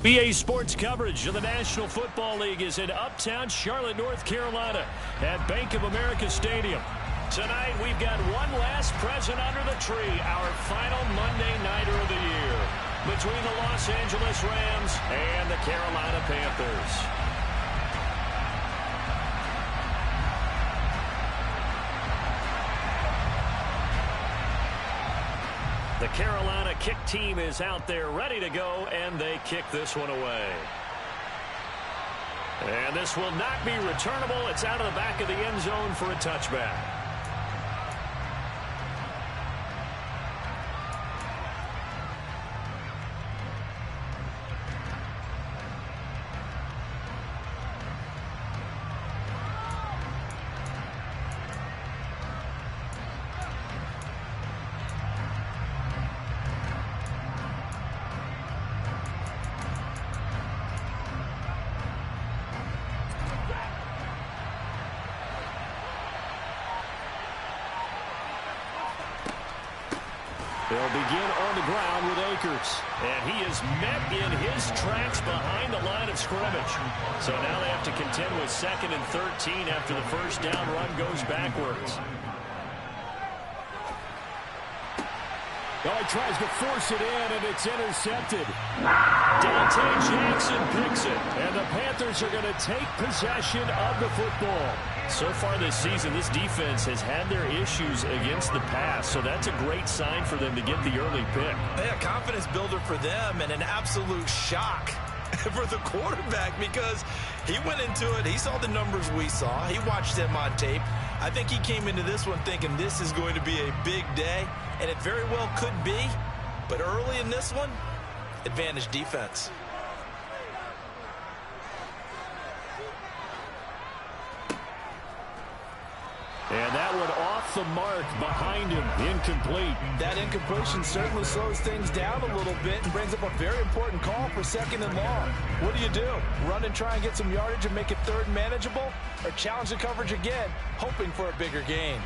BA Sports coverage of the National Football League is in uptown Charlotte, North Carolina at Bank of America Stadium. Tonight, we've got one last present under the tree, our final Monday Nighter of the year, between the Los Angeles Rams and the Carolina Panthers. The Carolina kick team is out there ready to go, and they kick this one away. And this will not be returnable. It's out of the back of the end zone for a touchback. They'll begin on the ground with Akers. And he is met in his tracks behind the line of scrimmage. So now they have to contend with 2nd and 13 after the first down run goes backwards. Oh, he tries to force it in, and it's intercepted. Dante Jackson picks it. And the Panthers are going to take possession of the football. So far this season, this defense has had their issues against the pass, so that's a great sign for them to get the early pick. Yeah, confidence builder for them and an absolute shock for the quarterback because he went into it. He saw the numbers we saw. He watched them on tape. I think he came into this one thinking this is going to be a big day, and it very well could be. But early in this one, advantage defense. And that one off the mark behind him, incomplete. That incompletion certainly slows things down a little bit and brings up a very important call for 2nd and long. What do? Run and try and get some yardage and make it 3rd and manageable? Or challenge the coverage again, hoping for a bigger gain?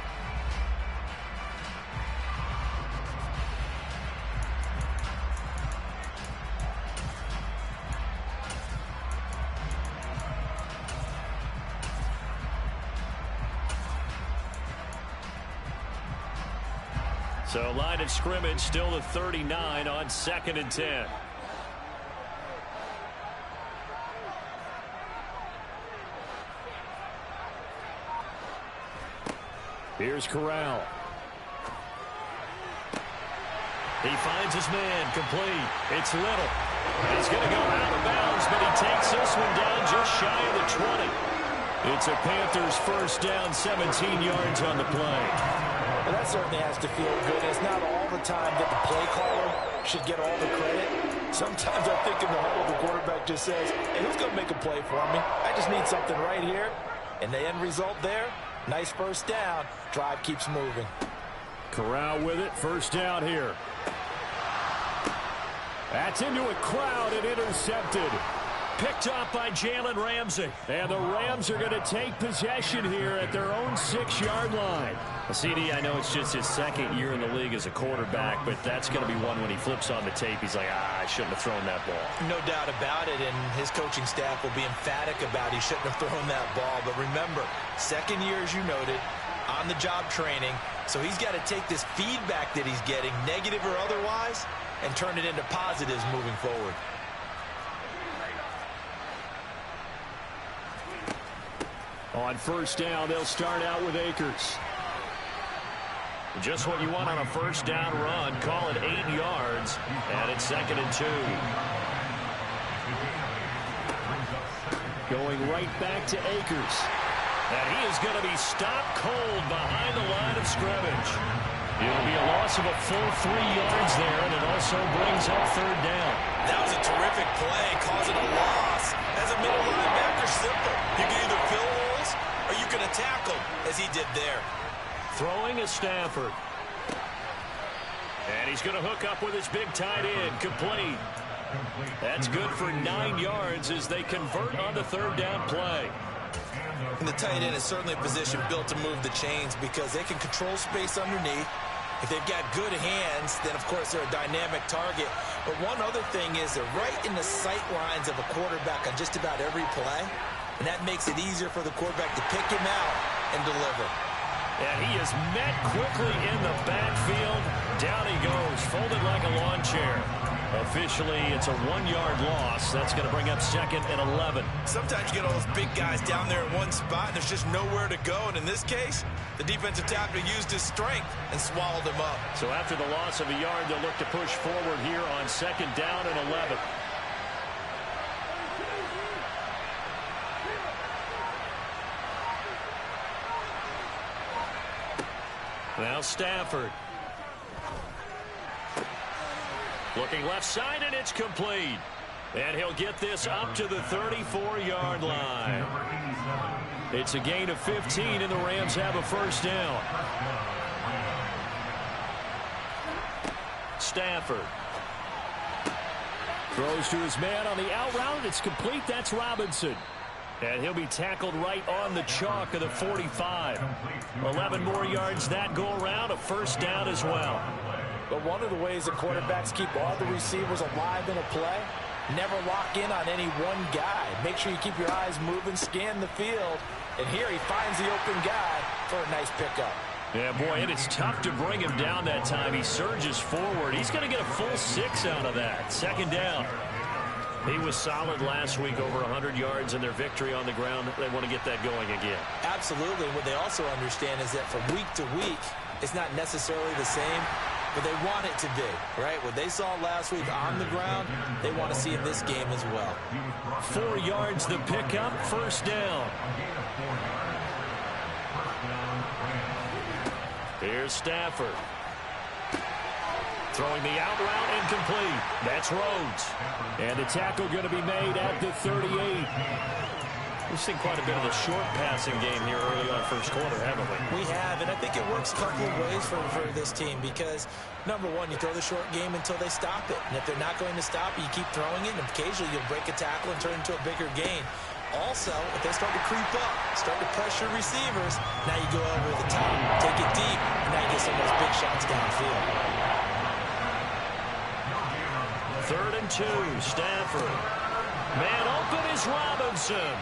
So line of scrimmage still the 39 on 2nd and 10. Here's Corral. He finds his man, complete. It's Little. He's going to go out of bounds, but he takes this one down just shy of the 20. It's a Panthers first down, 17 yards on the play. Well, that certainly has to feel good. It's not all the time that the play caller should get all the credit. Sometimes I think in the huddle, the quarterback just says, hey, who's going to make a play for me? I just need something right here. And the end result there, nice first down. Drive keeps moving. Corral with it. First down here. That's into a crowd and intercepted. Picked up by Jalen Ramsey. And the Rams are going to take possession here at their own 6-yard line. CD, I know it's just his 2nd year in the league as a quarterback, but that's going to be one when he flips on the tape. He's like, I shouldn't have thrown that ball. No doubt about it, and his coaching staff will be emphatic about he shouldn't have thrown that ball. But remember, 2nd year, as you noted, on-the-job training. So he's got to take this feedback that he's getting, negative or otherwise, and turn it into positives moving forward. On first down, they'll start out with Akers. Just what you want on a first down run. Call it 8 yards, and it's 2nd and 2. Going right back to Akers. And he is going to be stopped cold behind the line of scrimmage. It'll be a loss of a full 3 yards there, and it also brings up 3rd down. That was a terrific play, causing a loss. As a middle linebacker, simple. You can either fill holes or you can attack them, as he did there. Throwing is Stafford. And he's going to hook up with his big tight end, complete. That's good for 9 yards as they convert on the 3rd down play. And the tight end is certainly a position built to move the chains because they can control space underneath. If they've got good hands, then, of course, they're a dynamic target. But one other thing is they're right in the sight lines of a quarterback on just about every play, and that makes it easier for the quarterback to pick him out and deliver. And he is met quickly in the backfield. Down he goes, folded like a lawn chair. Officially, it's a 1-yard loss. That's going to bring up 2nd and 11. Sometimes you get all those big guys down there in one spot, and there's just nowhere to go. And in this case, the defensive tackle used his strength and swallowed him up. So after the loss of a yard, they'll look to push forward here on 2nd down and 11. Now Stafford. Looking left side, and it's complete. And he'll get this up to the 34-yard line. It's a gain of 15, and the Rams have a first down. Stafford. Throws to his man on the out route. It's complete. That's Robinson. And he'll be tackled right on the chalk of the 45. 11 more yards that go around. A first down as well. But one of the ways that quarterbacks keep all the receivers alive in a play, never lock in on any one guy. Make sure you keep your eyes moving, scan the field. And here he finds the open guy for a nice pickup. Yeah, boy, it is tough to bring him down that time. He surges forward. He's going to get a full 6 out of that. 2nd down. He was solid last week, over 100 yards in their victory on the ground. They want to get that going again. Absolutely. What they also understand is that from week to week, it's not necessarily the same, but they want it to be, right? What they saw last week on the ground, they want to see in this game as well. 4 yards the pickup, first down. Here's Stafford. Throwing the out route, incomplete. That's Rhodes. And the tackle going to be made at the 38. We've seen quite a bit of a short passing game here early on first quarter, haven't we? We have, and I think it works a couple of ways for this team because, number one, you throw the short game until they stop it. And if they're not going to stop it, you keep throwing it, and occasionally you'll break a tackle and turn it into a bigger gain. Also, if they start to creep up, start to pressure receivers, now you go over the top, take it deep, and now you get some of those big shots downfield. 3rd and 2, Stafford. Man open is Robinson.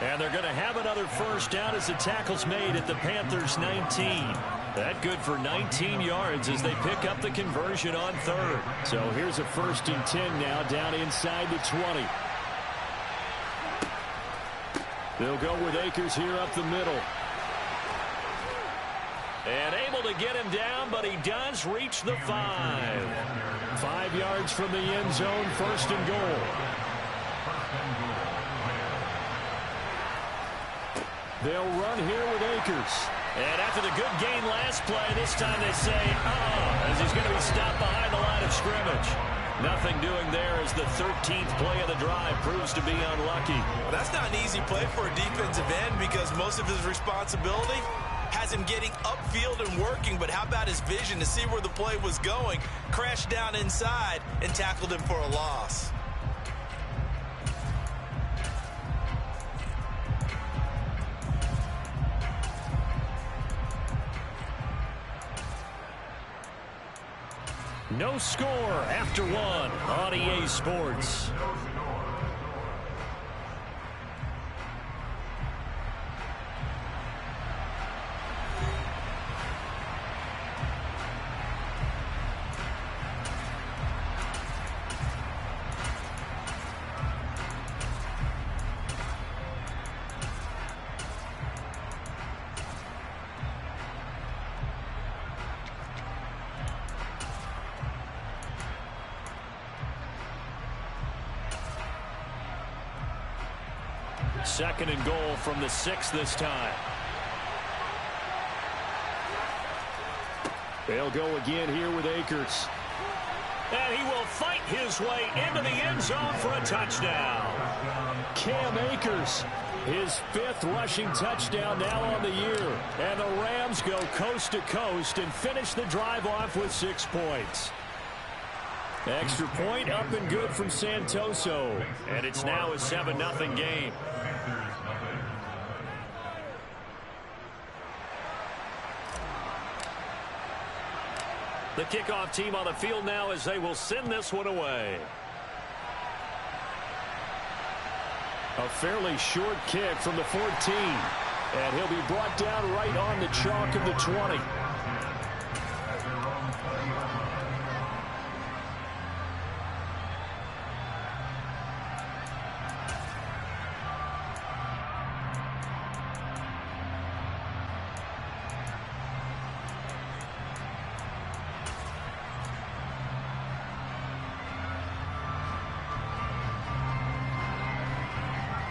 And they're going to have another first down as the tackle's made at the Panthers' 19. That good for 19 yards as they pick up the conversion on 3rd. So here's a 1st and 10 now down inside the 20. They'll go with Akers here up the middle. And able to get him down, but he does reach the 5. 5 yards from the end zone, 1st and goal. They'll run here with Akers. And after the good gain last play, this time they say, as he's going to be stopped behind the line of scrimmage. Nothing doing there as the 13th play of the drive proves to be unlucky. Well, that's not an easy play for a defensive end because most of his responsibility has him getting upfield and working, but how about his vision to see where the play was going, crashed down inside, and tackled him for a loss. No score after 1 on EA Sports. Second and goal from the 6 this time. They'll go again here with Akers. And he will fight his way into the end zone for a touchdown. Cam Akers, his 5th rushing touchdown now on the year. And the Rams go coast to coast and finish the drive off with 6 points. Extra point up and good from Santoso. And it's now a 7-0 game. The kickoff team on the field now as they will send this one away. A fairly short kick from the 14. And he'll be brought down right on the chalk of the 20.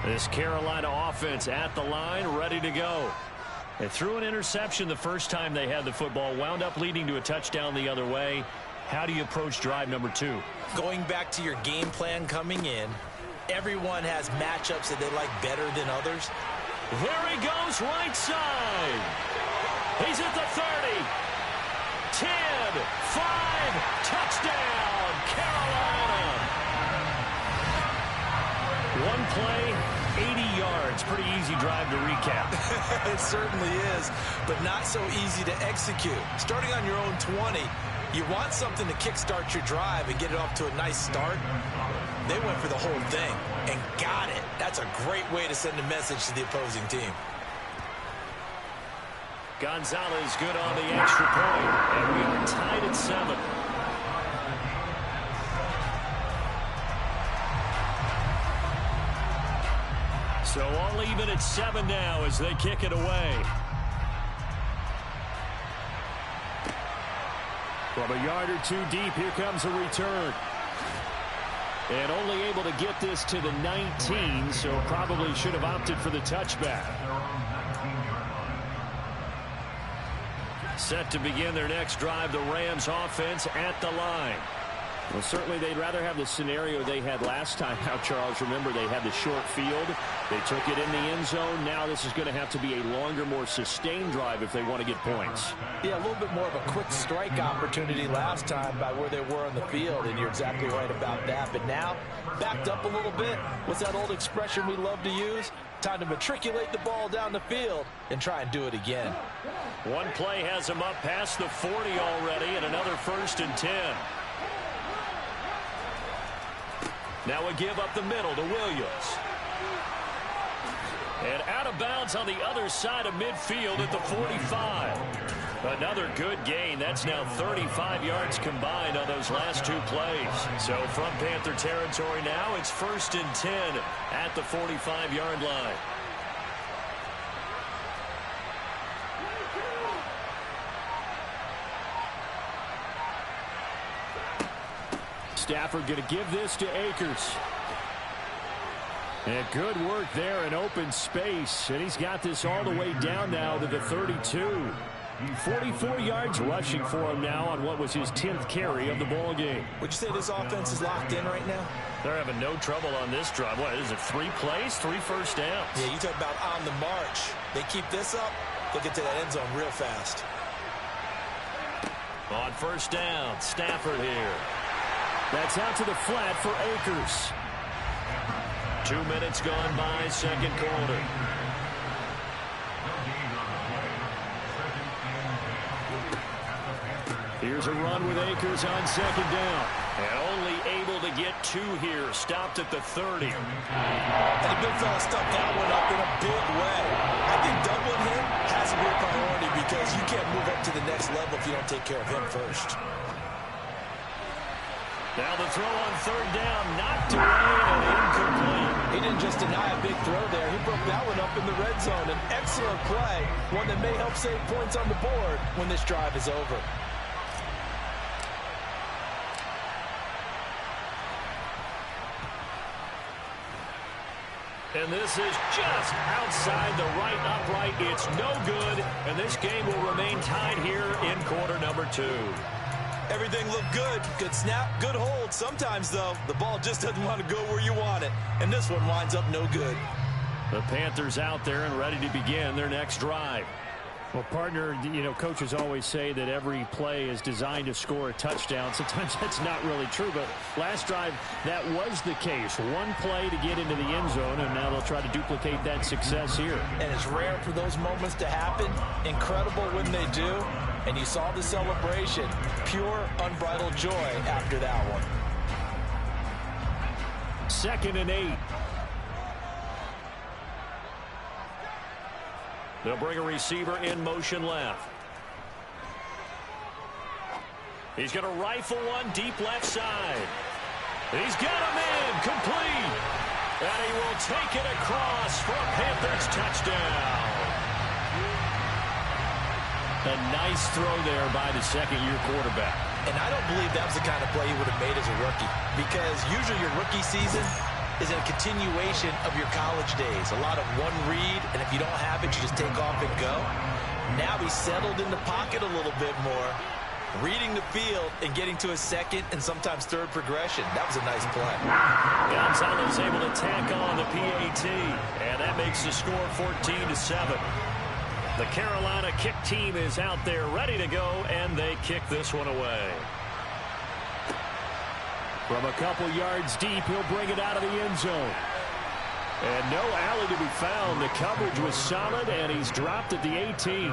This Carolina offense at the line, ready to go. They threw an interception the first time they had the football, wound up leading to a touchdown the other way. How do you approach drive number 2? Going back to your game plan coming in, everyone has matchups that they like better than others. There he goes, right side. He's at the 30. 10, 5, touchdown, Carolina. One play, 80 yards. Pretty easy drive to recap. It certainly is, but not so easy to execute. Starting on your own 20, you want something to kickstart your drive and get it off to a nice start. They went for the whole thing and got it. That's a great way to send a message to the opposing team. Gonzalez good on the extra point, and we are tied at 7. So all even at 7 now as they kick it away. From a yard or 2 deep, here comes a return. And only able to get this to the 19, so probably should have opted for the touchback. Set to begin their next drive, the Rams offense at the line. Well, certainly they'd rather have the scenario they had last time out, Charles. Remember, they had the short field. They took it in the end zone. Now this is going to have to be a longer, more sustained drive if they want to get points. Yeah, a little bit more of a quick strike opportunity last time by where they were on the field, and you're exactly right about that. But now, backed up a little bit. What's that old expression we love to use? Time to matriculate the ball down the field and try and do it again. One play has them up past the 40 already, and another 1st and 10. Now we give up the middle to Williams. And out of bounds on the other side of midfield at the 45. Another good gain. That's now 35 yards combined on those last 2 plays. So from Panther territory now, it's 1st and 10 at the 45-yard line. Stafford going to give this to Akers. And good work there in open space. And he's got this all the way down now to the 32. 44 yards rushing for him now on what was his 10th carry of the ball game. Would you say this offense is locked in right now? They're having no trouble on this drive. What is it, 3 plays, 3 first downs? Yeah, you talk about on the march. They keep this up, they'll get to that end zone real fast. On 1st down, Stafford here. That's out to the flat for Akers. 2 minutes gone by, 2nd quarter. Here's a run with Akers on 2nd down. And only able to get 2 here. Stopped at the 30. And the big fella stuck that one up in a big way. I think doubling him has to be a priority because you can't move up to the next level if you don't take care of him first. Now the throw on 3rd down, knocked away and incomplete. He didn't just deny a big throw there. He broke that one up in the red zone. An excellent play, one that may help save points on the board when this drive is over. And this is just outside the right upright. It's no good, and this game will remain tied here in quarter number 2. Everything looked good. Good snap, good hold. Sometimes, though, the ball just doesn't want to go where you want it. And this one winds up no good. The Panthers out there and ready to begin their next drive. Well, partner, you know, coaches always say that every play is designed to score a touchdown. Sometimes that's not really true, but last drive, that was the case. One play to get into the end zone, and now they'll try to duplicate that success here. And it's rare for those moments to happen. Incredible when they do. And you saw the celebration. Pure, unbridled joy after that one. 2nd and 8. They'll bring a receiver in motion left. He's going to rifle one deep left side. He's got him in, complete. And he will take it across for a Panthers touchdown. A nice throw there by the second-year quarterback. And I don't believe that was the kind of play he would have made as a rookie. Because usually your rookie season is a continuation of your college days. A lot of one read, and if you don't have it, you just take off and go. Now he's settled in the pocket a little bit more, reading the field and getting to his second and sometimes third progression. That was a nice play. Gonzalez able to tack on the PAT, and that makes the score 14-7. The Carolina kick team is out there ready to go, and they kick this one away. From a couple yards deep, he'll bring it out of the end zone. And no alley to be found. The coverage was solid, and he's dropped at the 18.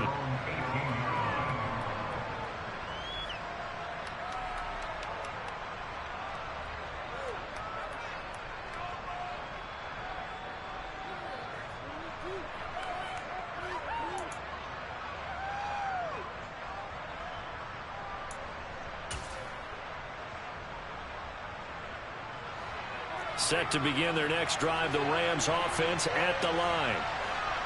Set to begin their next drive, the Rams offense at the line.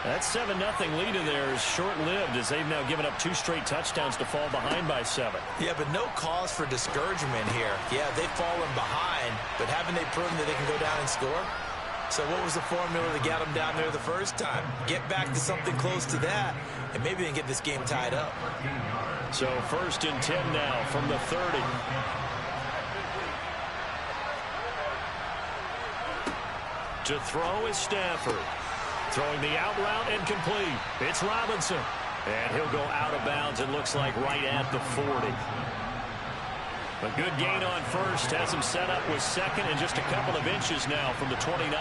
That 7-0 lead in there is short-lived as they've now given up 2 straight touchdowns to fall behind by 7. Yeah, but no cause for discouragement here. Yeah, they've fallen behind, but haven't they proven that they can go down and score? So what was the formula that got them down there the first time? Get back to something close to that, and maybe they can get this game tied up. So 1st and 10 now from the 30. To throw is Stafford. Throwing the out route and complete. It's Robinson. And he'll go out of bounds, it looks like, right at the 40. A good gain on first. Has him set up with second and just a couple of inches now from the 29.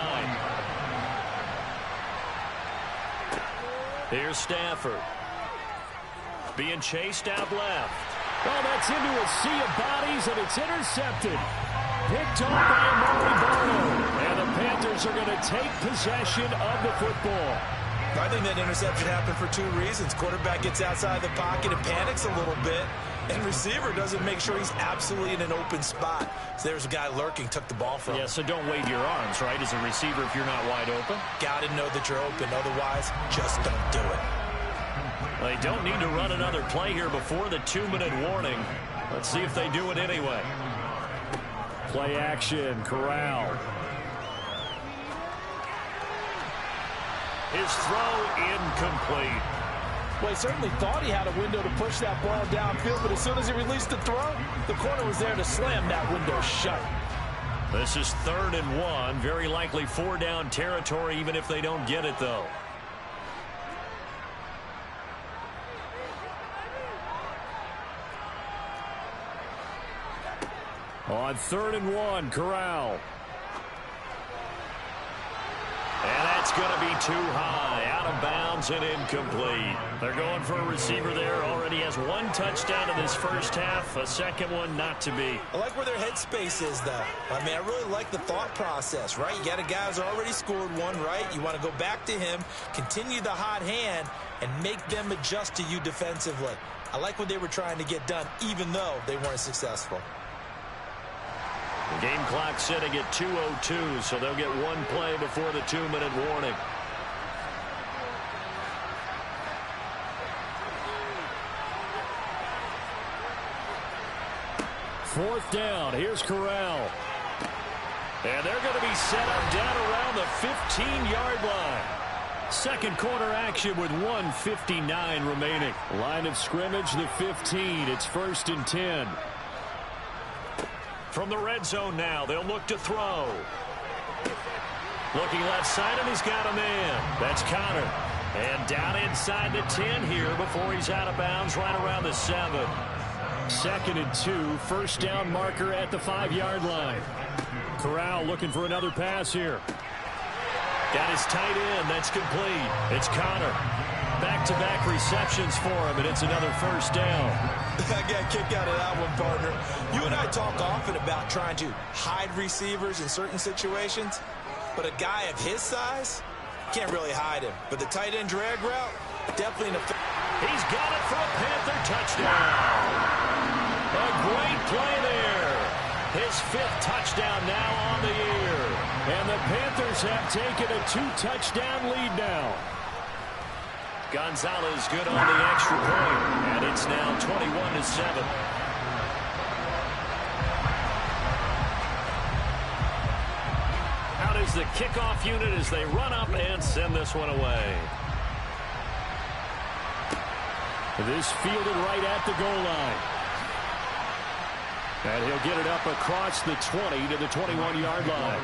Here's Stafford. Being chased out left. Oh, that's into a sea of bodies, and it's intercepted. Picked off by Amari Barno. And the Panthers are going to take possession of the football. I think that interception happened for 2 reasons. Quarterback gets outside the pocket and panics a little bit. And receiver doesn't make sure he's absolutely in an open spot. So there's a guy lurking, took the ball from him. Yeah, so don't wave your arms, right, as a receiver if you're not wide open. Got to know that you're open. Otherwise, just don't do it. They don't need to run another play here before the 2-minute warning. Let's see if they do it anyway. Play action, Corral. His throw incomplete. Well, he certainly thought he had a window to push that ball downfield, but as soon as he released the throw, the corner was there to slam that window shut. This is 3rd and 1. Very likely 4-down territory, even if they don't get it, though. On 3rd and 1, Corral. And that's going to be too high. Out of bounds and incomplete. They're going for a receiver there. Already has 1 touchdown in this first half. A second one not to be. I like where their headspace is, though. I mean, I really like the thought process, right? You got a guy who's already scored 1, right? You want to go back to him, continue the hot hand, and make them adjust to you defensively. I like what they were trying to get done, even though they weren't successful. The game clock sitting at 2:02, so they'll get 1 play before the 2-minute warning. Fourth down. Here's Corral. And they're going to be set up down around the 15-yard line. Second quarter action with 1:59 remaining. Line of scrimmage, the 15. It's 1st and 10. From the red zone now, they'll look to throw. Looking left side, and he's got a man. That's Connor. And down inside the 10 here before he's out of bounds right around the 7. 2nd and 2. 1st down marker at the 5-yard line. Corral looking for another pass here. Got his tight end. That's complete. It's Connor. Back-to-back receptions for him, and it's another first down. I got a kick out of that one, partner. You and I talk often about trying to hide receivers in certain situations, but a guy of his size can't really hide him. But the tight end drag route, definitely an effect. He's got it for a Panther touchdown. A great play there. His 5th touchdown now on the year. And the Panthers have taken a 2-touchdown lead now. Gonzalez good on the extra point, and it's now 21-7. Out is the kickoff unit as they run up and send this one away. This fielded right at the goal line. And he'll get it up across the 20 to the 21-yard line.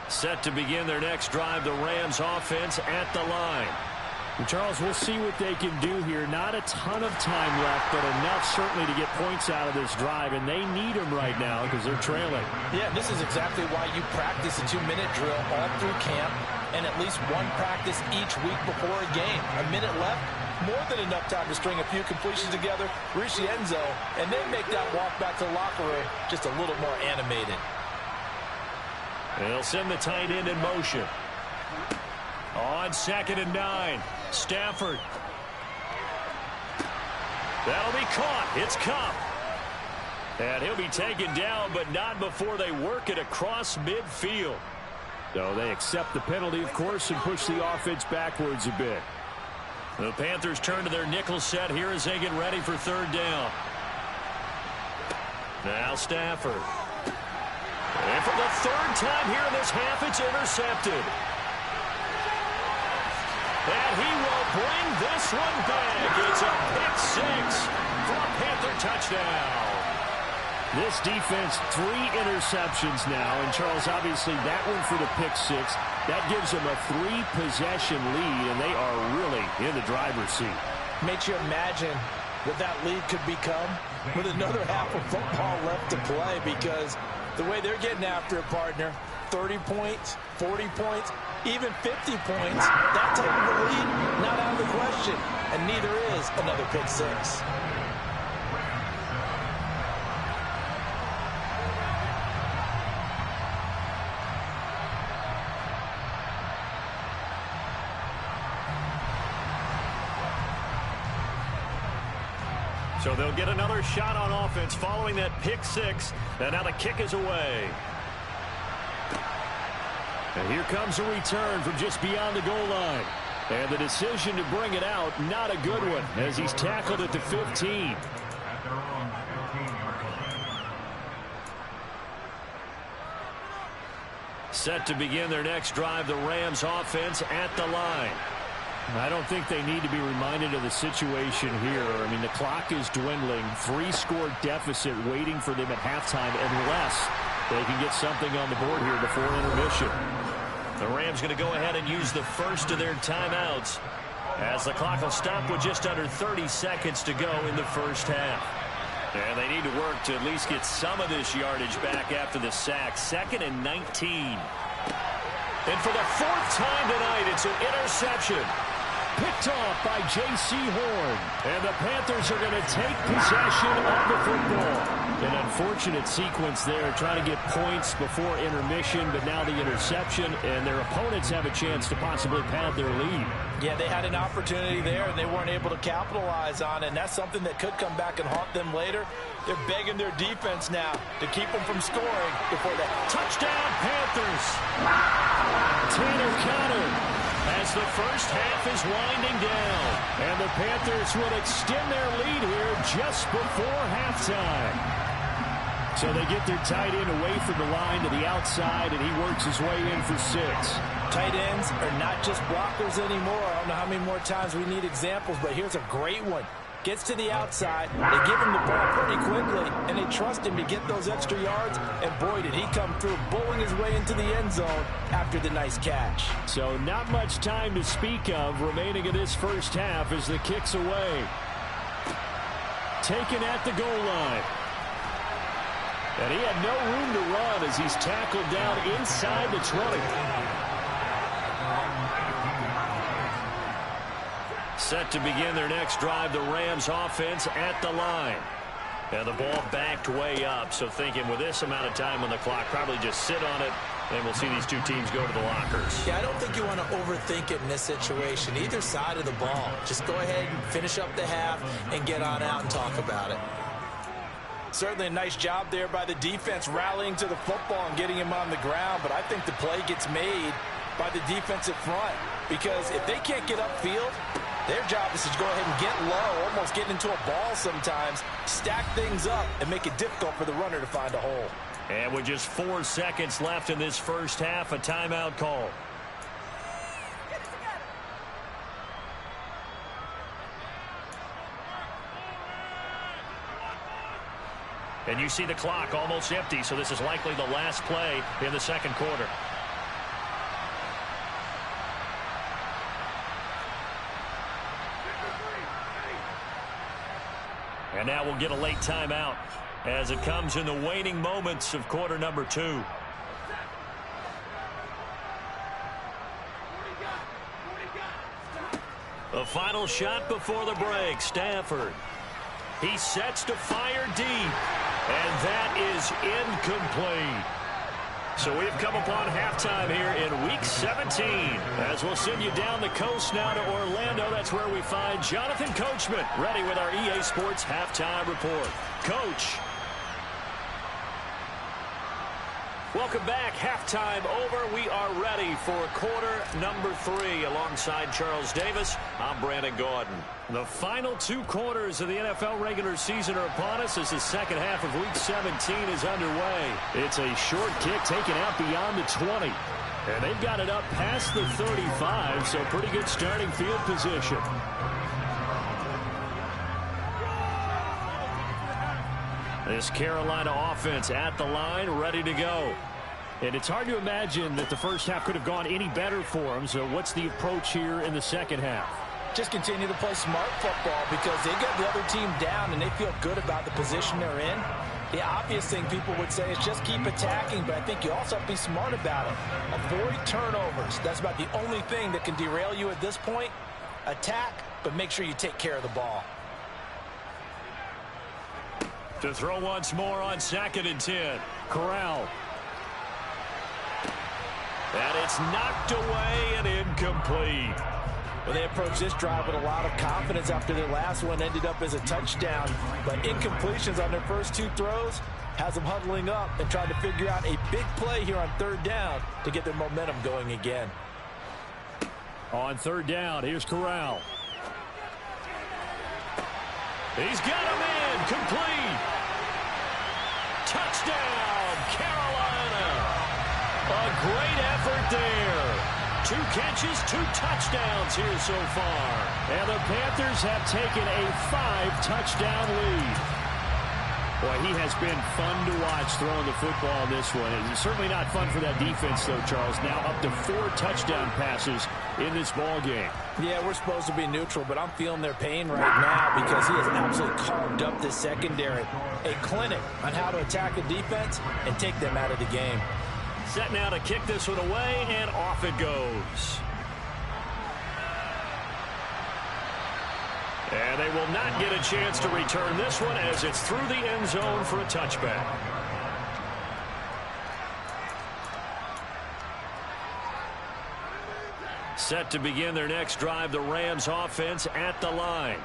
Set to begin their next drive, the Rams offense at the line. And Charles, we'll see what they can do here. Not a ton of time left, but enough certainly to get points out of this drive, and they need them right now because they're trailing. Yeah, this is exactly why you practice a 2-minute drill all through camp and at least one practice each week before a game. A minute left, more than enough time to string a few completions together, reach the end zone, and then make that walk back to the locker room just a little more animated. They'll send the tight end in motion. On 2nd and 9, Stafford. That'll be caught. It's Cup. And he'll be taken down, but not before they work it across midfield. So they accept the penalty, of course, and push the offense backwards a bit. The Panthers turn to their nickel set here as they get ready for 3rd down. Now Stafford. And for the 3rd time here in this half, it's intercepted. And he will bring this one back. It's a pick 6 for a Panther touchdown. This defense, 3 interceptions now. And, Charles, obviously that one for the pick 6. That gives them a 3-possession lead, and they are really in the driver's seat. Makes you imagine what that lead could become with another half of football left to play, because the way they're getting after it, partner, 30 points, 40 points, even 50 points, that type of a lead, not out of the question. And neither is another pick 6. So they'll get another shot on offense following that pick 6. And now the kick is away. And here comes a return from just beyond the goal line. And the decision to bring it out, not a good one, as he's tackled at the 15. Set to begin their next drive, the Rams offense at the line. I don't think they need to be reminded of the situation here. I mean, the clock is dwindling. 3-score deficit waiting for them at halftime unless they can get something on the board here before intermission. The Rams going to go ahead and use the first of their timeouts as the clock will stop with just under 30 seconds to go in the first half. And they need to work to at least get some of this yardage back after the sack. 2nd and 19. And for the 4th time tonight, it's an interception. Picked off by J.C. Horn. And the Panthers are going to take possession of the football. An unfortunate sequence there, trying to get points before intermission, but now the interception, and their opponents have a chance to possibly pad their lead. Yeah, they had an opportunity there, and they weren't able to capitalize on it, and that's something that could come back and haunt them later. They're begging their defense now to keep them from scoring before that. Touchdown, Panthers! Tanner Conner. As the first half is winding down. And the Panthers will extend their lead here just before halftime. So they get their tight end away from the line to the outside, and he works his way in for 6. Tight ends are not just blockers anymore. I don't know how many more times we need examples, but here's a great one. Gets to the outside. They give him the ball pretty quickly, and they trust him to get those extra yards. And boy, did he come through, bowling his way into the end zone after the nice catch. So not much time to speak of remaining in this first half as the kick's away. Taken at the goal line. And he had no room to run as he's tackled down inside the 20. Set to begin their next drive, the Rams offense at the line. And the ball backed way up, so thinking with this amount of time on the clock, probably just sit on it, and we'll see these two teams go to the lockers. Yeah, I don't think you want to overthink it in this situation. Either side of the ball. Just go ahead and finish up the half and get on out and talk about it. Certainly a nice job there by the defense rallying to the football and getting him on the ground, but I think the play gets made by the defensive front because if they can't get upfield, their job is to go ahead and get low, almost get into a ball sometimes, stack things up, and make it difficult for the runner to find a hole. And with just 4 seconds left in this first half, a timeout call. And you see the clock almost empty, so this is likely the last play in the second quarter. And now we'll get a late timeout as it comes in the waning moments of quarter number 2. The final shot before the break, Stafford. He sets to fire deep, and that is incomplete. So we've come upon halftime here in Week 17. As we'll send you down the coast now to Orlando, that's where we find Jonathan Coachman ready with our EA Sports Halftime Report. Coach. Welcome back. Halftime over. We are ready for quarter number 3. Alongside Charles Davis, I'm Brandon Gordon. The final 2 quarters of the NFL regular season are upon us as the second half of Week 17 is underway. It's a short kick taken out beyond the 20. And they've got it up past the 35, so pretty good starting field position. This Carolina offense at the line, ready to go. And it's hard to imagine that the first half could have gone any better for them. So what's the approach here in the second half? Just continue to play smart football because they got the other team down and they feel good about the position they're in. The obvious thing people would say is just keep attacking, but I think you also have to be smart about it. Avoid turnovers. That's about the only thing that can derail you at this point. Attack, but make sure you take care of the ball. To throw once more on 2nd and 10. Corral. And it's knocked away and incomplete. Well, they approached this drive with a lot of confidence after their last one ended up as a touchdown. But incompletions on their first 2 throws has them huddling up and trying to figure out a big play here on 3rd down to get their momentum going again. On 3rd down, here's Corral. He's got him in. Complete. Touchdown, Carolina. A great effort there. 2 catches, 2 touchdowns here so far. And the Panthers have taken a 5-touchdown lead. Boy, he has been fun to watch throwing the football in this one. It's certainly not fun for that defense, though, Charles. Now up to 4 touchdown passes in this ball game. Yeah, we're supposed to be neutral, but I'm feeling their pain right now because he has absolutely carved up this secondary. A clinic on how to attack the defense and take them out of the game. Set now to kick this one away, and off it goes. And they will not get a chance to return this one as it's through the end zone for a touchback. Set to begin their next drive, the Rams offense at the line.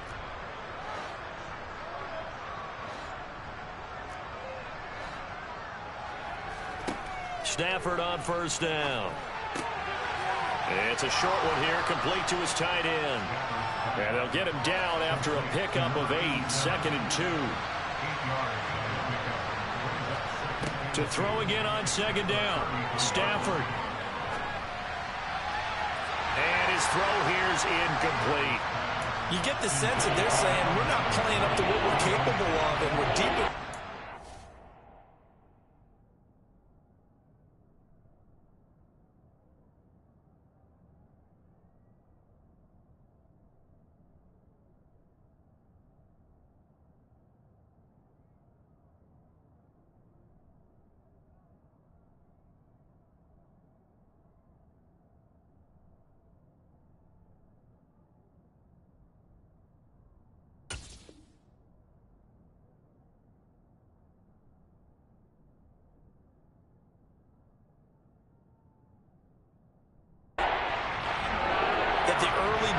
Stafford on 1st down. It's a short one here, complete to his tight end. And they'll get him down after a pickup of 8, 2nd and 2. To throw again on 2nd down, Stafford. And his throw here's incomplete. You get the sense that they're saying we're not playing up to what we're capable of, and we're deep in.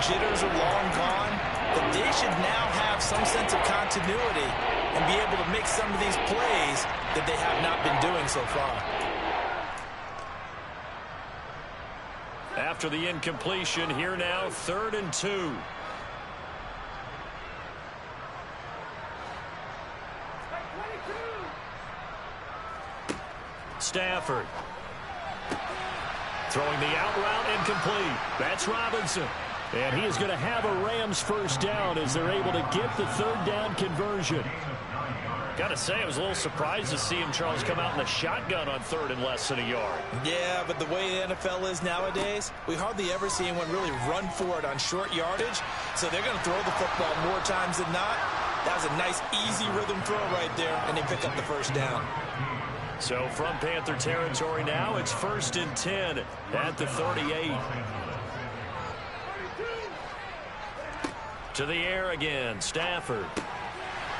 Jitters are long gone, that they should now have some sense of continuity and be able to make some of these plays that they have not been doing so far. After the incompletion, here now, 3rd and 2. Stafford. Throwing the out route incomplete. That's Robinson. And he is going to have a Rams first down as they're able to get the 3rd down conversion. Got to say, I was a little surprised to see him, Charles, come out in the shotgun on 3rd and less than a yard. Yeah, but the way the NFL is nowadays, we hardly ever see anyone really run for it on short yardage. So they're going to throw the football more times than not. That was a nice, easy rhythm throw right there, and they pick up the first down. So from Panther territory now, it's 1st and 10 at the 38. To the air again, Stafford.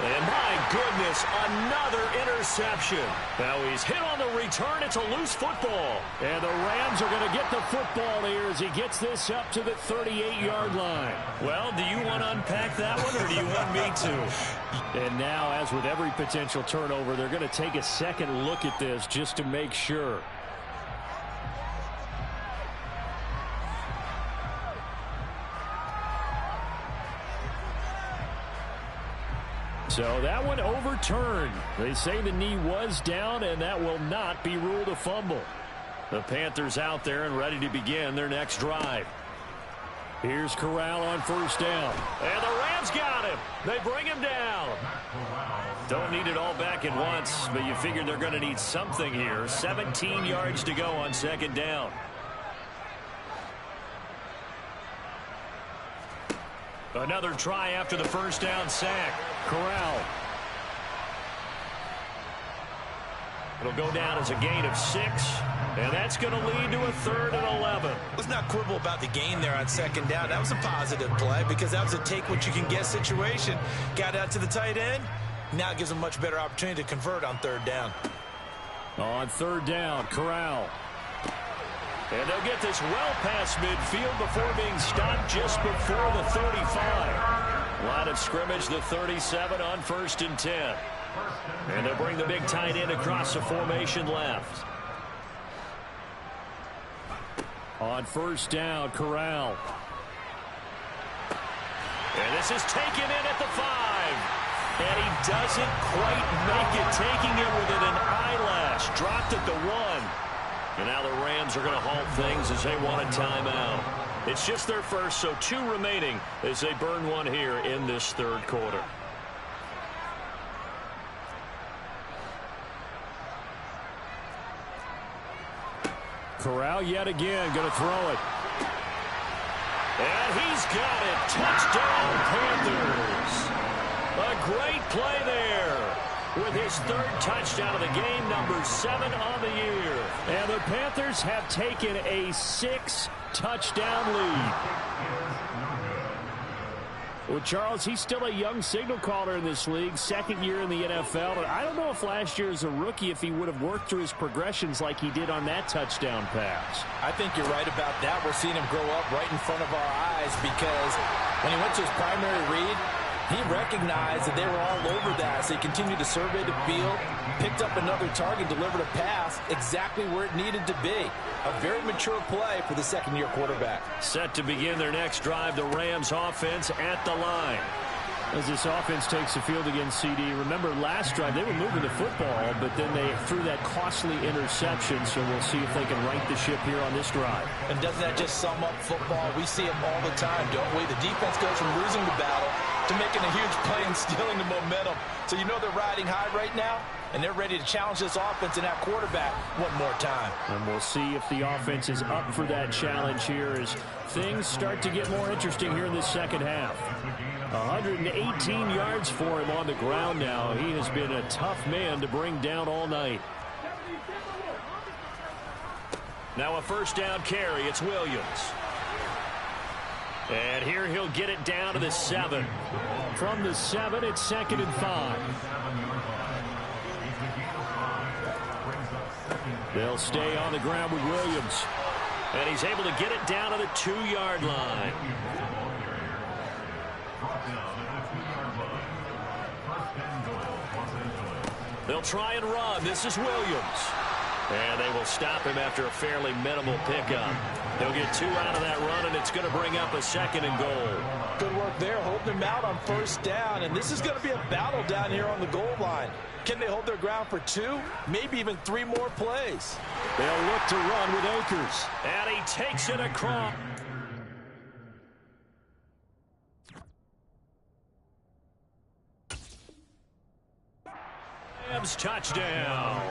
And my goodness, another interception. Now he's hit on the return. It's a loose football. And the Rams are going to get the football here as he gets this up to the 38-yard line. Well, do you want to unpack that one, or do you want me to? And now, as with every potential turnover, they're going to take a second look at this just to make sure. So that one overturned. They say the knee was down, and that will not be ruled a fumble. The Panthers out there and ready to begin their next drive. Here's Corral on 1st down. And the Rams got him. They bring him down. Don't need it all back at once, but you figure they're going to need something here. 17 yards to go on 2nd down. Another try after the 1st down sack. Corral. It'll go down as a gain of 6, and that's going to lead to a 3rd and 11. Let's not quibble about the gain there on 2nd down. That was a positive play because that was a take-what-you-can-get situation. Got out to the tight end. Now it gives them a much better opportunity to convert on 3rd down. On 3rd down, Corral. And they'll get this well past midfield before being stopped just before the 35. Line of scrimmage, the 37 on 1st and 10. And they'll bring the big tight end across the formation left. On 1st down, Corral. And this is taken in at the 5. And he doesn't quite make it, taking it within an eyelash. Dropped at the 1. And now the Rams are going to halt things as they want a timeout. It's just their first, so 2 remaining as they burn one here in this 3rd quarter. Corral yet again going to throw it. And he's got it. Touchdown, Panthers. A great play there. With his 3rd touchdown of the game, number 7 on the year. And the Panthers have taken a 6-touchdown lead. Well, Charles, he's still a young signal caller in this league, 2nd year in the NFL. And I don't know if last year as a rookie, if he would have worked through his progressions like he did on that touchdown pass. I think you're right about that. We're seeing him grow up right in front of our eyes because when he went to his primary read, he recognized that they were all over that, so he continued to survey the field, picked up another target, delivered a pass exactly where it needed to be. A very mature play for the 2nd-year quarterback. Set to begin their next drive, the Rams offense at the line. As this offense takes the field against CD, remember last drive they were moving the football, but then they threw that costly interception, so we'll see if they can right the ship here on this drive. And doesn't that just sum up football? We see it all the time, don't we? The defense goes from losing the battle to making a huge play and stealing the momentum. So you know they're riding high right now, and they're ready to challenge this offense and that quarterback one more time. And we'll see if the offense is up for that challenge here as things start to get more interesting here in the second half. 118 yards for him on the ground now. He has been a tough man to bring down all night. Now a first down carry. It's Williams. And here he'll get it down to the 7. From the 7, it's 2nd and 5. They'll stay on the ground with Williams. And he's able to get it down to the 2-yard line. They'll try and run. This is Williams. And they will stop him after a fairly minimal pickup. They'll get 2 out of that run, and it's going to bring up a 2nd and goal. Good work there, holding him out on first down. And this is going to be a battle down here on the goal line. Can they hold their ground for 2, maybe even 3 more plays? They'll look to run with Akers. And he takes it across. Rams touchdown.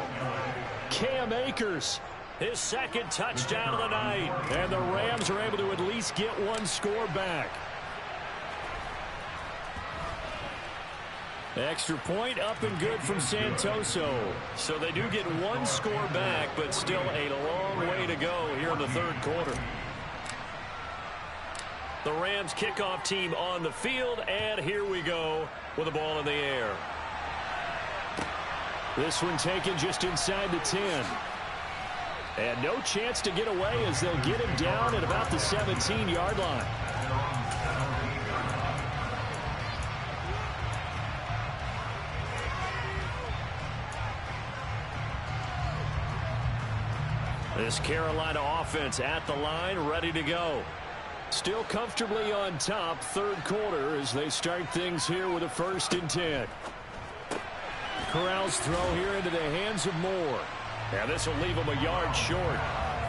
Cam Akers, His 2nd touchdown of the night. and the Rams are able to at least get 1 score back. Extra point up and good from Santoso. So they do get 1 score back, but still a long way to go here in the 3rd quarter. The Rams kickoff team on the field, and here we go with the ball in the air. This one taken just inside the 10. And no chance to get away as they'll get him down at about the 17-yard line. This Carolina offense at the line, ready to go. Still comfortably on top, 3rd quarter as they start things here with a 1st and 10. Corral's throw here into the hands of Moore. And this will leave him a yard short.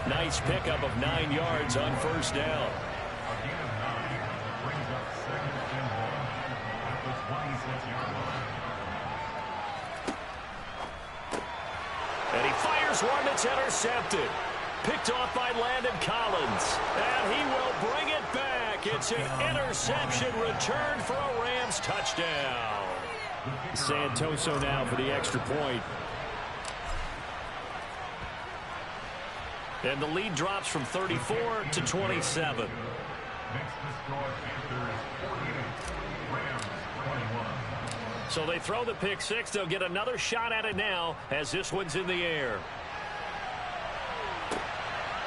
Nice pickup of 9 yards on first down. And he fires one that's intercepted. Picked off by Landon Collins. And he will bring it back. It's an interception return for a Rams touchdown. Santoso now for the extra point. And the lead drops from 34 to 27. So they throw the pick 6. They'll get another shot at it now as this one's in the air.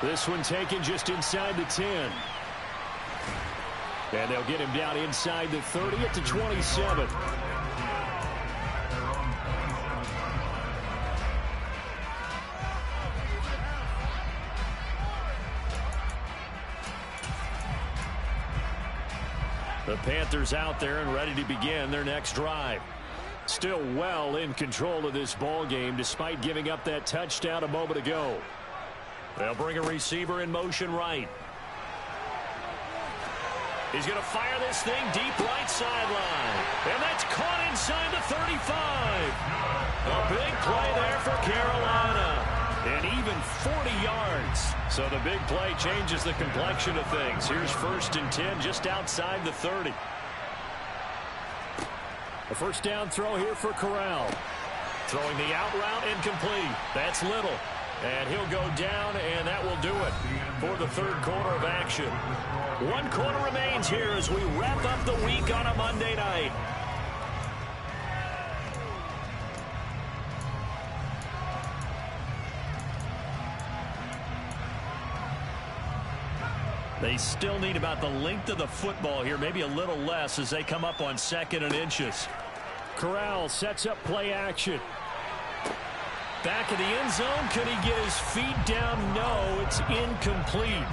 This one taken just inside the 10. And they'll get him down inside the 30 at the 27. The Panthers out there and ready to begin their next drive. Still well in control of this ball game despite giving up that touchdown a moment ago. They'll bring a receiver in motion right. He's going to fire this thing deep right sideline. And that's caught inside the 35. A big play there for Carolina. And even 40 yards. So the big play changes the complexion of things. Here's 1st and 10 just outside the 30. A first down throw here for Corral. Throwing the out route incomplete. That's Little. And he'll go down, and that will do it for the 3rd quarter of action. 1 quarter remains here as we wrap up the week on a Monday night. They still need about the length of the football here, maybe a little less as they come up on 2nd and inches. Corral sets up play action. Back in the end zone, could he get his feet down? No, it's incomplete.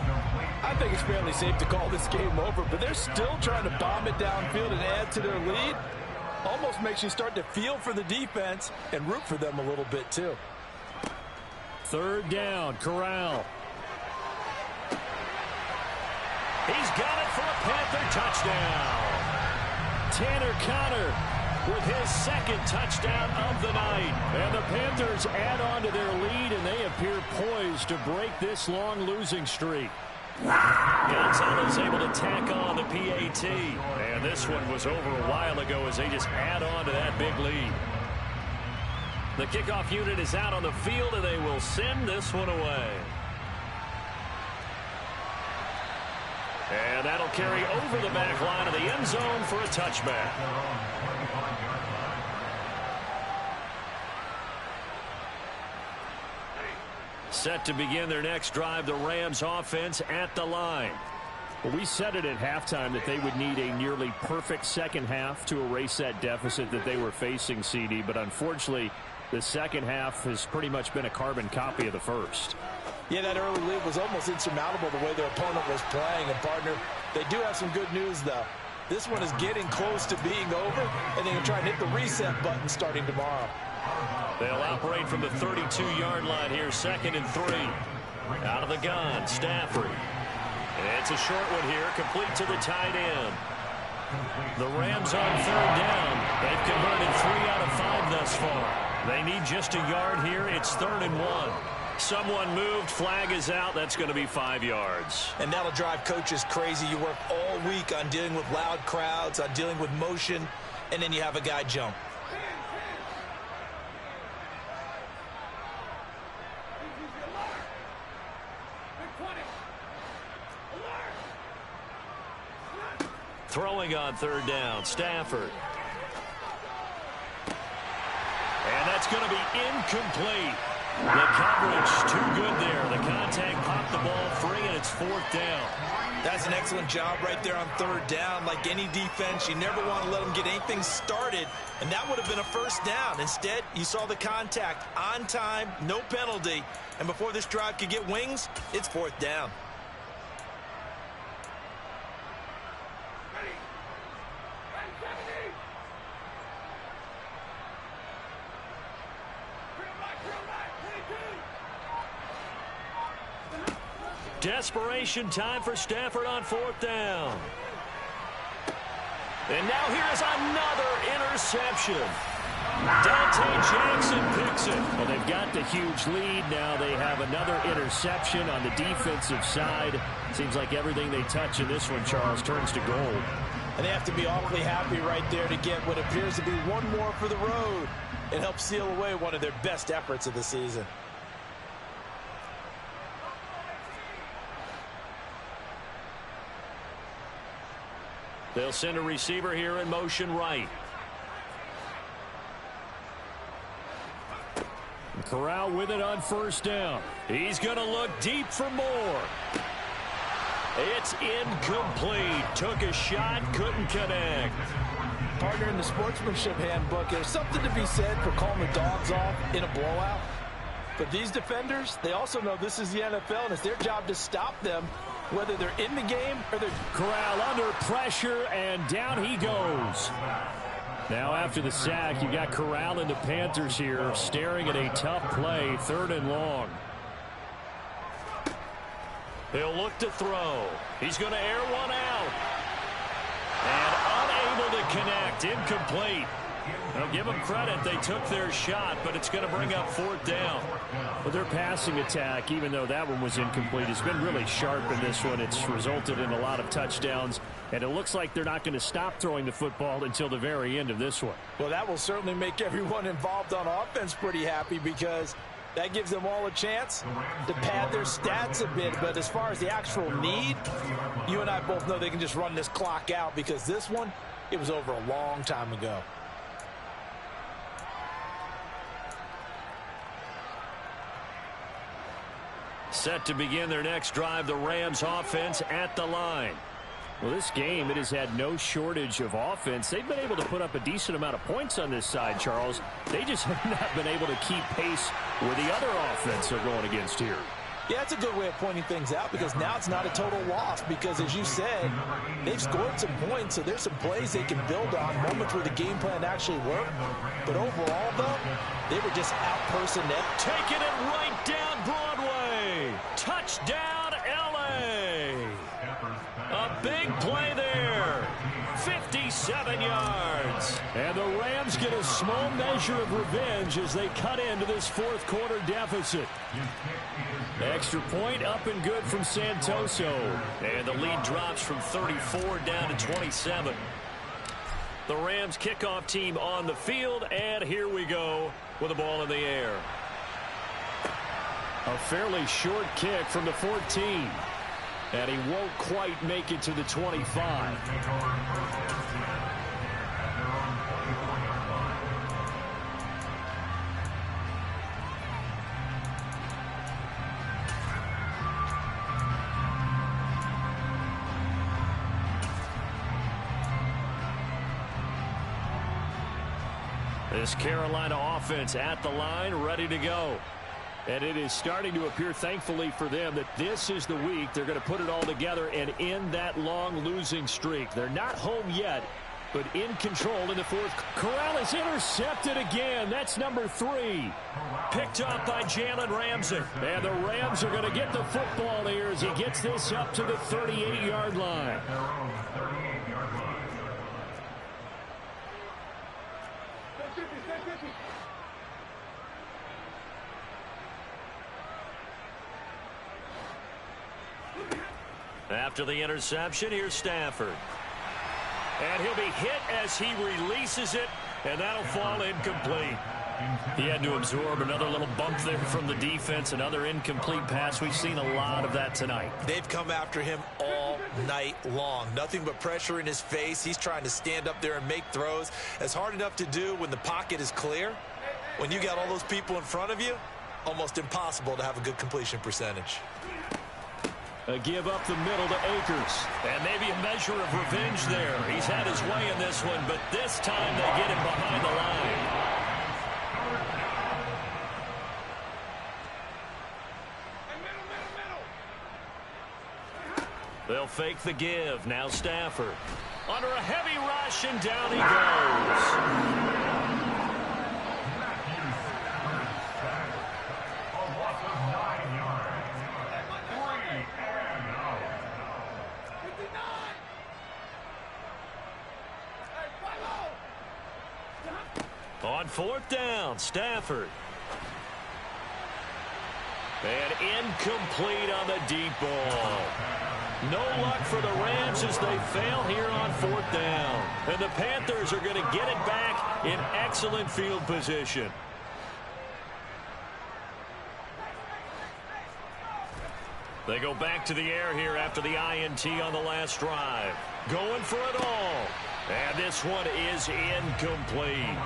I think it's fairly safe to call this game over, but they're still trying to bomb it downfield and add to their lead. Almost makes you start to feel for the defense and root for them a little bit, too. Third down, Corral. He's got it for a Panther touchdown. Tanner Conner with his second touchdown of the night. And the Panthers add on to their lead, and they appear poised to break this long losing streak. Gonzalez able to tack on the PAT. And this one was over a while ago as they just add on to that big lead. The kickoff unit is out on the field, and they will send this one away. And that'll carry over the back line of the end zone for a touchback. Set to begin their next drive, the Rams offense at the line. Well, we said it at halftime that they would need a nearly perfect second half to erase that deficit that they were facing, CD. But unfortunately, the second half has pretty much been a carbon copy of the first. Yeah, that early lead was almost insurmountable the way their opponent was playing. And, partner, they do have some good news, though. This one is getting close to being over, and they can try and hit the reset button starting tomorrow. They'll operate from the 32-yard line here, 2nd and 3. Out of the gun, Stafford. And it's a short one here, complete to the tight end. The Rams on 3rd down. They've converted 3 out of 5 thus far. They need just a yard here. It's 3rd and 1. Someone moved, flag is out. That's going to be 5 yards. And that'll drive coaches crazy. You work all week on dealing with loud crowds, on dealing with motion, and then you have a guy jump. Throwing on 3rd down, Stafford. And that's going to be incomplete. The coverage too good there. The contact popped the ball free, and it's 4th down. That's an excellent job right there on 3rd down. Like any defense, you never want to let them get anything started, and that would have been a 1st down. Instead, you saw the contact on time, no penalty, and before this drive could get wings, it's 4th down. Desperation time for Stafford on 4th down. And now here's another interception. Dante Jackson picks it. Well, they've got the huge lead. Now they have another interception on the defensive side. Seems like everything they touch in this one, Charles, turns to gold. And they have to be awfully happy right there to get what appears to be one more for the road. It helps seal away one of their best efforts of the season. They'll send a receiver here in motion right. Corral with it on 1st down. He's going to look deep for more. It's incomplete. Took a shot, couldn't connect. Partner, in the sportsmanship handbook, there's something to be said for calling the dogs off in a blowout. But these defenders, they also know this is the NFL, and it's their job to stop them, whether they're in the game or they're... Corral under pressure, and down he goes. Now after the sack, you got Corral and the Panthers here staring at a tough play, 3rd and long. He'll look to throw. He's going to air one out. And unable to connect. Incomplete. I'll give them credit. They took their shot, but it's going to bring up 4th down. But their passing attack, even though that one was incomplete, has been really sharp in this one. It's resulted in a lot of touchdowns, and it looks like they're not going to stop throwing the football until the very end of this one. Well, that will certainly make everyone involved on offense pretty happy, because that gives them all a chance to pad their stats a bit. But as far as the actual need, you and I both know they can just run this clock out, because this one, it was over a long time ago. Set to begin their next drive, the Rams offense at the line. Well, this game, it has had no shortage of offense. They've been able to put up a decent amount of points on this side, Charles. They just have not been able to keep pace with the other offense they're going against here. Yeah, that's a good way of pointing things out because now it's not a total loss because, as you said, they've scored some points, so there's some plays they can build on, moments where the game plan actually worked. But overall, though, they were just out-personnel. Taking it right down Broadway. Touchdown, L.A. A big play there. 57 yards. And the Rams get a small measure of revenge as they cut into this fourth quarter deficit. Extra point up and good from Santoso. And the lead drops from 34 down to 27. The Rams kickoff team on the field, and here we go with the ball in the air. A fairly short kick from the 14. And he won't quite make it to the 25. This Carolina offense at the line, ready to go. And it is starting to appear, thankfully for them, that this is the week they're going to put it all together and end that long losing streak. They're not home yet, but in control in the fourth. Corral is intercepted again. That's number 3. Picked up by Jalen Ramsey. And the Rams are going to get the football here as he gets this up to the 38-yard line. After the interception, here's Stafford. And he'll be hit as he releases it, and that'll fall incomplete. He had to absorb another little bump there from the defense, another incomplete pass. We've seen a lot of that tonight. They've come after him all night long. Nothing but pressure in his face. He's trying to stand up there and make throws. It's hard enough to do when the pocket is clear. When you got all those people in front of you, almost impossible to have a good completion percentage. A give up the middle to Akers. And maybe a measure of revenge there. He's had his way in this one, but this time they get him behind the line. They'll fake the give. Now Stafford. Under a heavy rush, and down he goes. On fourth down, Stafford. And incomplete on the deep ball. No luck for the Rams as they fail here on fourth down. And the Panthers are going to get it back in excellent field position. They go back to the air here after the INT on the last drive. Going for it all. And this one is incomplete.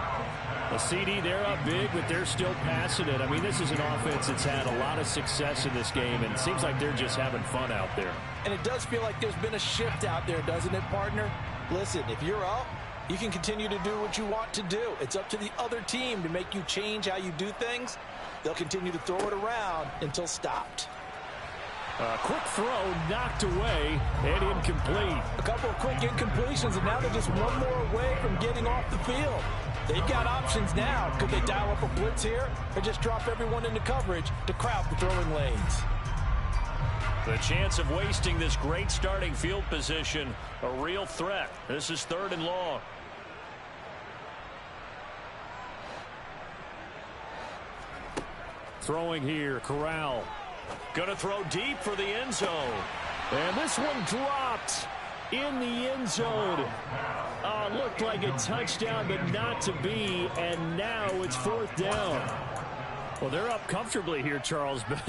A CD, they're up big, but they're still passing it. I mean, this is an offense that's had a lot of success in this game, and it seems like they're just having fun out there. And it does feel like there's been a shift out there, doesn't it, partner? Listen, if you're up, you can continue to do what you want to do. It's up to the other team to make you change how you do things. They'll continue to throw it around until stopped. A quick throw knocked away and incomplete. A couple of quick incompletions, and now they're just one more away from getting off the field. They've got options now. Could they dial up a blitz here or just drop everyone into coverage to crowd the throwing lanes? The chance of wasting this great starting field position, a real threat. This is 3rd and long. Throwing here, Corral. Going to throw deep for the end zone. And this one dropped in the end zone. Looked like a touchdown, but not to be. And now it's 4th down. Well, they're up comfortably here, Charles, but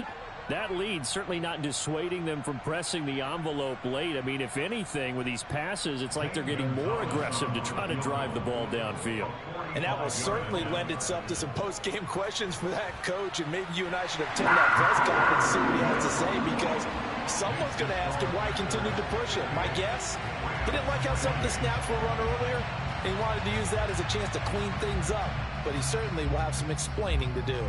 that lead certainly not dissuading them from pressing the envelope late. I mean, if anything, with these passes, it's like they're getting more aggressive to try to drive the ball downfield. And that will certainly lend itself to some post-game questions for that coach, and maybe you and I should have taken that press conference and see what he has to say, because someone's going to ask him why he continued to push it. My guess, he didn't like how some of the snaps were run earlier, and he wanted to use that as a chance to clean things up, but he certainly will have some explaining to do.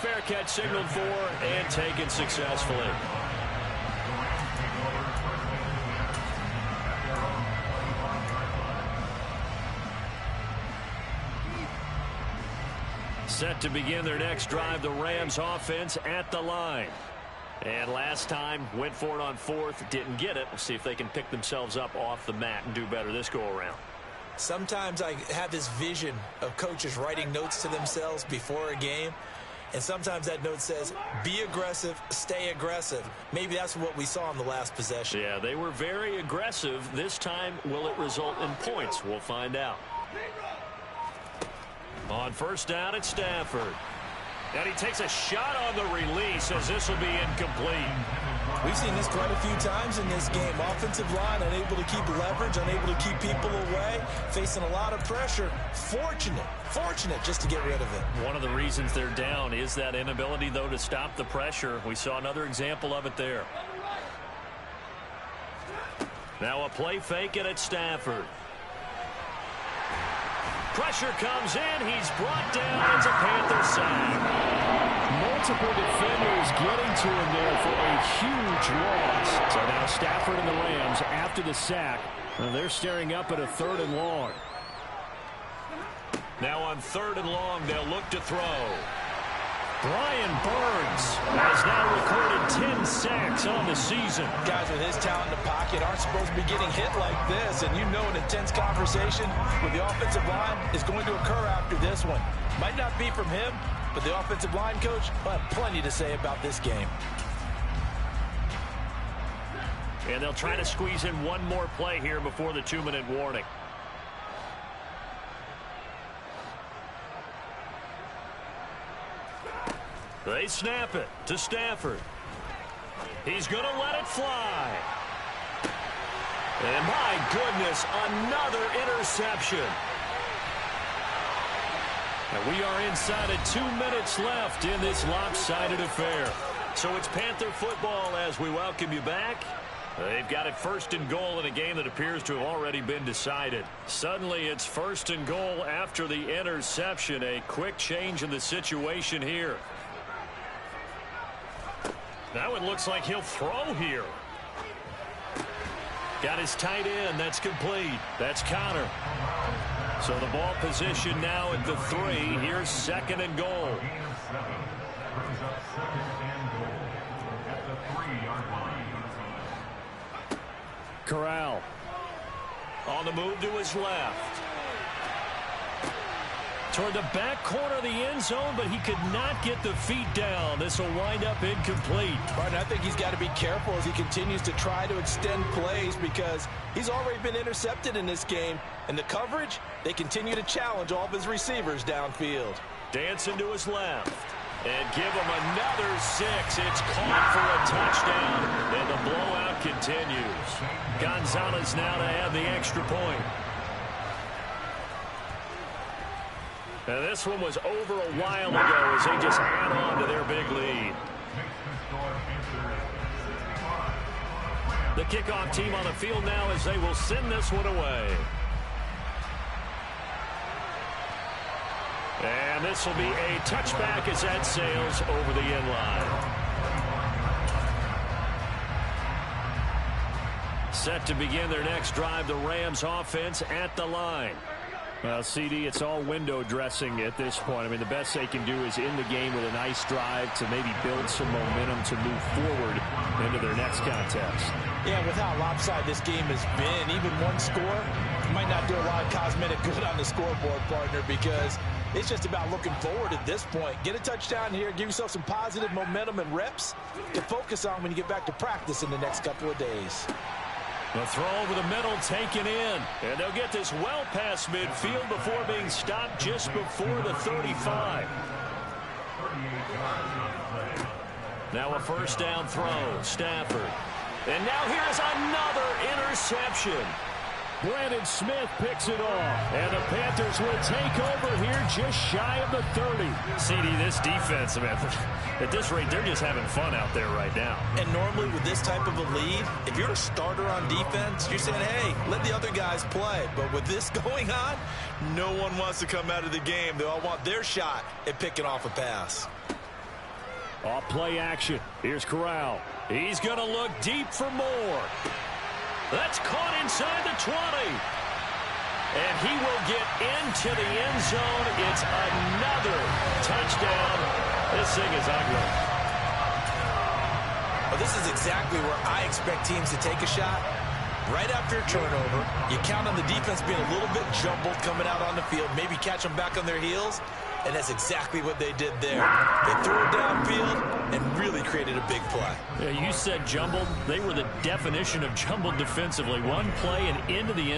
fair catch signaled for and taken successfully. Set to begin their next drive, the Rams offense at the line. And last time, went for it on fourth, didn't get it. We'll see if they can pick themselves up off the mat and do better this go-around. Sometimes I have this vision of coaches writing notes to themselves before a game, and sometimes that note says, be aggressive, stay aggressive. Maybe that's what we saw in the last possession. Yeah, they were very aggressive. This time, will it result in points? We'll find out. On first down, it's Stafford. And he takes a shot on the release as this will be incomplete. We've seen this quite a few times in this game. Offensive line unable to keep leverage, unable to keep people away, facing a lot of pressure. Fortunate just to get rid of it. One of the reasons they're down is that inability, though, to stop the pressure. We saw another example of it there. Now a play fake, and it's Stafford. Pressure comes in. He's brought down. It's a Panther sack. Multiple defenders getting to him there for a huge loss. So now Stafford and the Rams after the sack. And they're staring up at a 3rd and long. Now on 3rd and long, they'll look to throw. Brian Burns has now recorded 10 sacks on the season. Guys with his talent in the pocket aren't supposed to be getting hit like this, and you know an intense conversation with the offensive line is going to occur after this one. Might not be from him, but the offensive line coach will have plenty to say about this game. And they'll try to squeeze in one more play here before the 2-minute warning. They snap it to Stafford. He's going to let it fly. And my goodness, another interception. And we are inside of 2 minutes left in this lopsided affair. So it's Panther football as we welcome you back. They've got it 1st and goal in a game that appears to have already been decided. Suddenly it's 1st and goal after the interception. A quick change in the situation here. Now it looks like he'll throw here. Got his tight end. That's complete. That's Connor. So the ball position now at the 3. Here's 2nd and goal. Corral. On the move to his left. Toward the back corner of the end zone, but he could not get the feet down. This will wind up incomplete. Martin, I think he's got to be careful as he continues to try to extend plays because he's already been intercepted in this game. And the coverage, they continue to challenge all of his receivers downfield. Dancing to his left. And give him another 6. It's caught for a touchdown. And the blowout continues. Gonzalez now to add the extra point. Now this one was over a while ago as they just add on to their big lead. The kickoff team on the field now as they will send this one away. And this will be a touchback as that sails over the end line. Set to begin their next drive, the Rams offense at the line. Well, CD, it's all window dressing at this point. I mean, the best they can do is in the game with a nice drive to maybe build some momentum to move forward into their next contest. Yeah, with how lopsided this game has been, even one score might not do a lot of cosmetic good on the scoreboard, partner, because it's just about looking forward at this point. Get a touchdown here, give yourself some positive momentum and reps to focus on when you get back to practice in the next couple of days. The throw over the middle taken in. And they'll get this well past midfield before being stopped just before the 35. Now a first down throw. Stafford. And now here's another interception. Brandon Smith picks it off. And the Panthers will take over here just shy of the 30. CD, this defense, man, at this rate, they're just having fun out there right now. And normally with this type of a lead, if you're a starter on defense, you're saying, hey, let the other guys play. But with this going on, no one wants to come out of the game. They all want their shot at picking off a pass. Off play action. Here's Corral. He's going to look deep for more. That's caught inside the 20. And he will get into the end zone. It's another touchdown. This thing is ugly. Well, this is exactly where I expect teams to take a shot. Right after a turnover, you count on the defense being a little bit jumbled coming out on the field, maybe catch them back on their heels, and that's exactly what they did there. They threw it downfield and really created a big play. Yeah, you said jumbled. They were the definition of jumbled defensively. One play and into the end